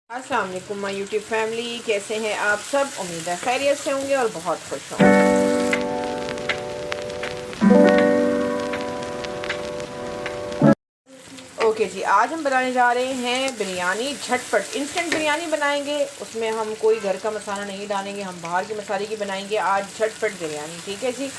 अस्सलाम वालेकुम my YouTube family, कैसे हैं आप सब। उम्मीद है खैरियत से होंगे और बहुत खुश होंगे। ओके जी, आज हम बनाने जा रहे हैं बिरयानी। झटपट इंस्टेंट बिरयानी बनाएंगे। उसमें हम कोई घर का मसाला नहीं डालेंगे, हम बाहर के मसाले की बनाएंगे आज झटपट बिरयानी। ठीक है जी।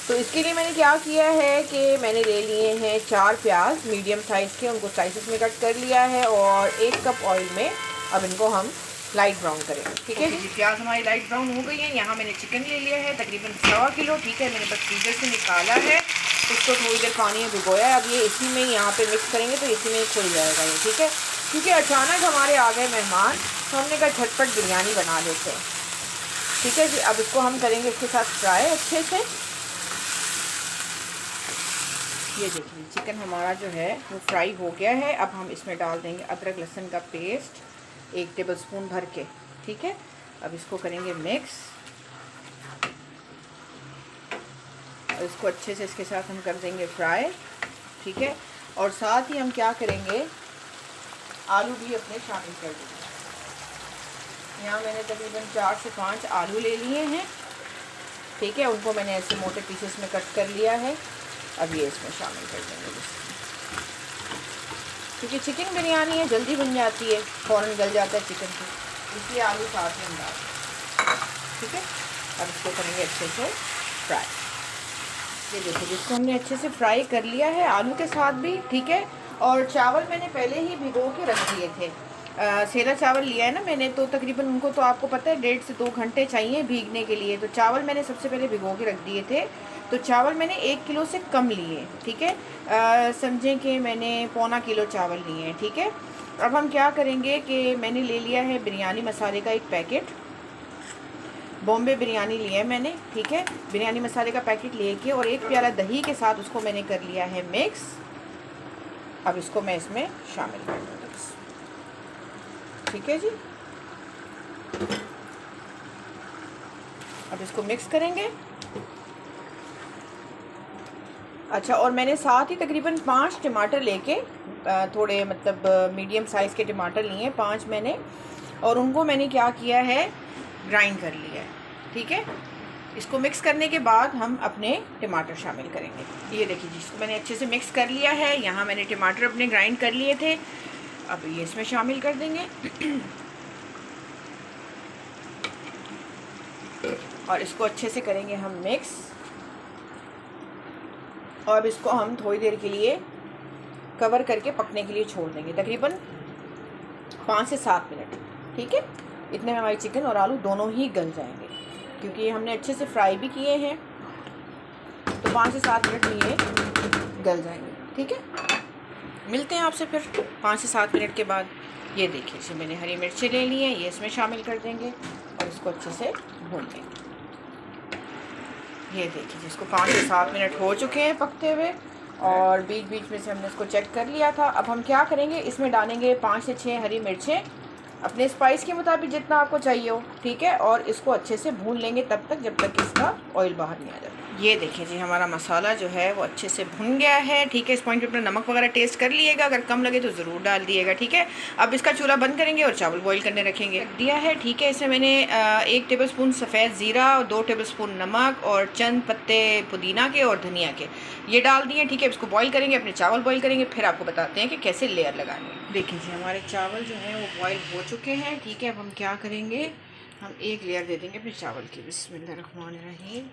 तो इसके लिए मैंने क्या किया है कि मैंने ले लिए हैं 4 प्याज मीडियम साइज़ के, उनको स्लाइसेस में कट कर लिया है और 1 कप ऑयल में अब इनको हम लाइट ब्राउन करेंगे। ठीक है जी। प्याज हमारी लाइट ब्राउन हो गई है। यहाँ मैंने चिकन ले लिया है तकरीबन 1.25 किलो। ठीक है, मैंने बस फ्रीजर से निकाला है, इसको थोड़ी देर पानी में भिगोया है। अब ये इसी में यहाँ पे मिक्स करेंगे तो इसी में खुल जाएगा ये। ठीक है, क्योंकि अचानक हमारे आ गए मेहमान तो हमने कहा झटपट बिरयानी बना लेते हैं। ठीक है जी। अब इसको हम करेंगे इसके साथ फ्राई अच्छे से। ये देखिए चिकन हमारा जो है वो फ्राई हो गया है। अब हम इसमें डाल देंगे अदरक लहसुन का पेस्ट 1 टेबलस्पून भर के। ठीक है, अब इसको करेंगे मिक्स और इसको अच्छे से इसके साथ हम कर देंगे फ्राई। ठीक है, और साथ ही हम क्या करेंगे, आलू भी अपने शामिल कर देंगे। यहाँ मैंने तकरीबन 4 से 5 आलू ले लिए हैं। ठीक है, उनको मैंने ऐसे मोटे पीसेस में कट कर लिया है। अब ये इसमें शामिल कर देंगे, क्योंकि चिकन बिरयानी है जल्दी बन जाती है, फ़ौरन गल जाता है चिकन को, इसलिए आलू साथ में हम डाल। ठीक है, अब इसको करेंगे अच्छे से फ्राई। ये देखिए जिसको हमने अच्छे से फ्राई कर लिया है आलू के साथ भी। ठीक है, और चावल मैंने पहले ही भिगो के रख दिए थे। सेला चावल लिया है ना मैंने, तो तकरीबन उनको तो आपको पता है 1.5 से 2 घंटे चाहिए भीगने के लिए। तो चावल मैंने सबसे पहले भिगो के रख दिए थे। तो चावल मैंने 1 किलो से कम लिए। ठीक है, समझें कि मैंने 1.25 किलो चावल लिए हैं। ठीक है, अब हम क्या करेंगे कि मैंने ले लिया है बिरयानी मसाले का 1 पैकेट, बॉम्बे बिरयानी लिया है मैंने। ठीक है, बिरयानी मसाले का पैकेट लेके और 1 प्याला दही के साथ उसको मैंने कर लिया है मिक्स। अब इसको मैं इसमें शामिल कर दूँगी। ठीक है जी, अब इसको मिक्स करेंगे। अच्छा, और मैंने साथ ही तकरीबन 5 टमाटर लेके, थोड़े मतलब मीडियम साइज़ के टमाटर लिए 5 मैंने, और उनको मैंने क्या किया है, ग्राइंड कर लिया है। ठीक है, इसको मिक्स करने के बाद हम अपने टमाटर शामिल करेंगे। ये देखिए जिसको मैंने अच्छे से मिक्स कर लिया है। यहाँ मैंने टमाटर अपने ग्राइंड कर लिए थे, अब ये इसमें शामिल कर देंगे और इसको अच्छे से करेंगे हम मिक्स। और अब इसको हम थोड़ी देर के लिए कवर करके पकने के लिए छोड़ देंगे, तकरीबन 5 से 7 मिनट। ठीक है, इतने में हमारी चिकन और आलू दोनों ही गल जाएंगे, क्योंकि हमने अच्छे से फ्राई भी किए हैं। तो 5 से 7 मिनट में ये गल जाएंगे। ठीक है, मिलते हैं आपसे फिर 5 से 7 मिनट के बाद। ये देखिए जी मैंने हरी मिर्चें ले ली हैं, ये इसमें शामिल कर देंगे और इसको अच्छे से भून लेंगे। ये देखिए जिसको 5 से 7 मिनट हो चुके हैं पकते हुए, और बीच बीच में से हमने इसको चेक कर लिया था। अब हम क्या करेंगे, इसमें डालेंगे 5 से 6 हरी मिर्चें अपने स्पाइस के मुताबिक जितना आपको चाहिए हो। ठीक है, और इसको अच्छे से भून लेंगे तब तक जब तक इसका ऑयल बाहर नहीं आ जाता। ये देखिए जी हमारा मसाला जो है वो अच्छे से भुन गया है। ठीक है, इस पॉइंट पे अपना नमक वगैरह टेस्ट कर लिएगा, अगर कम लगे तो ज़रूर डाल दिएगा। ठीक है, अब इसका चूल्हा बंद करेंगे और चावल बॉईल करने रखेंगे। रख दिया है। ठीक है, इसमें मैंने 1 टेबलस्पून सफ़ेद ज़ीरा और 2 टेबलस्पून नमक और चंद पत्ते पुदीना के और धनिया के ये डाल दिए। ठीक है, इसको बॉईल करेंगे, अपने चावल बॉईल करेंगे, फिर आपको बताते हैं कि कैसे लेयर लगानी है। देखिए जी हमारे चावल जो हैं वो बॉईल हो चुके हैं। ठीक है, अब हम क्या करेंगे, हम एक लेयर दे देंगे अपने चावल की। बिस्मिल्लाहिर्रहमानिर्रहीम।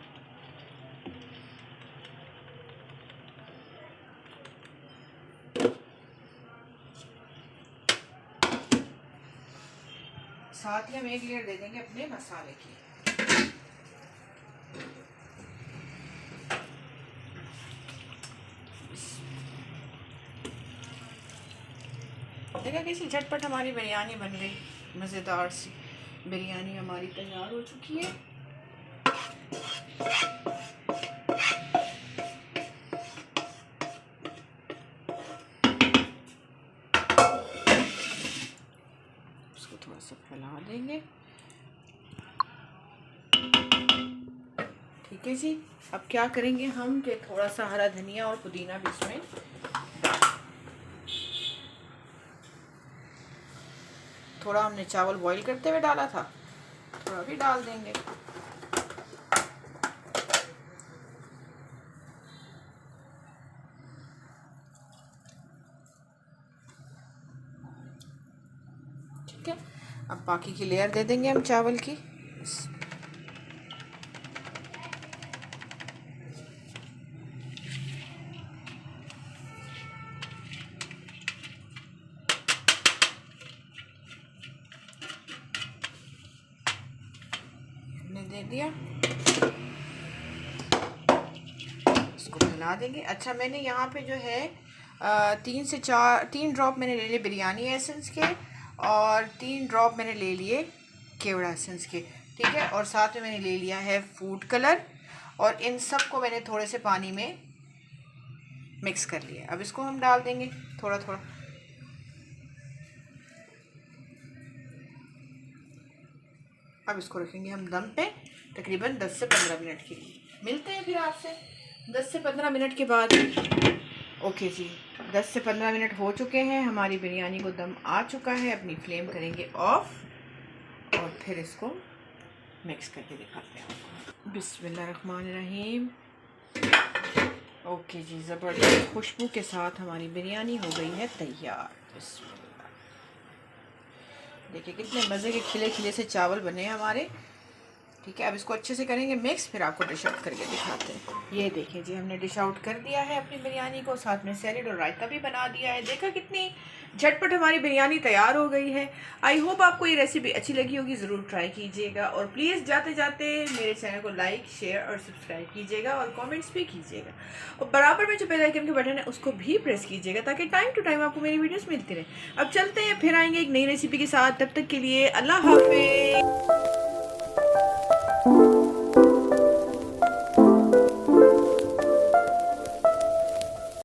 साथ ही हम एक लेयर दे देंगे अपने मसाले की। देखा कैसी झटपट हमारी बिरयानी बन गई, मज़ेदार सी बिरयानी हमारी तैयार हो चुकी है। इसको थोड़ा सा फैला देंगे। ठीक है जी, अब क्या करेंगे हम कि थोड़ा सा हरा धनिया और पुदीना भी इसमें थोड़ा हमने चावल बॉईल करते हुए डाला था, थोड़ा भी डाल देंगे। ठीक है, अब बाकी की लेयर दे देंगे हम चावल की। दे दिया, इसको मिला देंगे। अच्छा, मैंने यहाँ पे जो है 3 ड्रॉप मैंने ले लिए बिरयानी एसेंस के और 3 ड्रॉप मैंने ले लिए केवड़ा एसेंस के। ठीक है, और साथ में मैंने ले लिया है फूड कलर, और इन सब को मैंने थोड़े से पानी में मिक्स कर लिया। अब इसको हम डाल देंगे थोड़ा थोड़ा। अब इसको रखेंगे हम दम पे तकरीबन 10 से 15 मिनट के लिए। मिलते हैं फिर आपसे 10 से 15 मिनट के बाद। ओके जी, 10 से 15 मिनट हो चुके हैं, हमारी बिरयानी को दम आ चुका है। अपनी फ्लेम करेंगे ऑफ और फिर इसको मिक्स करके दिखाते हैं आपको। बिस्मिल्लाहिर्रहमानिर्रहीम। ओके जी, ज़बरदस्त खुशबू के साथ हमारी बिरयानी हो गई है तैयार। देखिए कितने मज़े के खिले खिले से चावल बने हैं हमारे। ठीक है, अब इसको अच्छे से करेंगे मिक्स, फिर आपको डिश आउट करके दिखाते हैं। ये देखिए जी, हमने डिश आउट कर दिया है अपनी बिरयानी को, साथ में सैलेड और रायता भी बना दिया है। देखा कितनी झटपट हमारी बिरयानी तैयार हो गई है। आई होप आपको ये रेसिपी अच्छी लगी होगी, ज़रूर ट्राई कीजिएगा। और प्लीज़ जाते जाते मेरे चैनल को लाइक, शेयर और सब्सक्राइब कीजिएगा और कमेंट्स भी कीजिएगा। और बराबर में जो बेल आइकन का बटन है उसको भी प्रेस कीजिएगा ताकि टाइम टू टाइम आपको मेरी वीडियोस मिलती रहे। अब चलते हैं, फिर आएंगे एक नई रेसिपी के साथ। तब तक के लिए अल्लाह हाफिज़।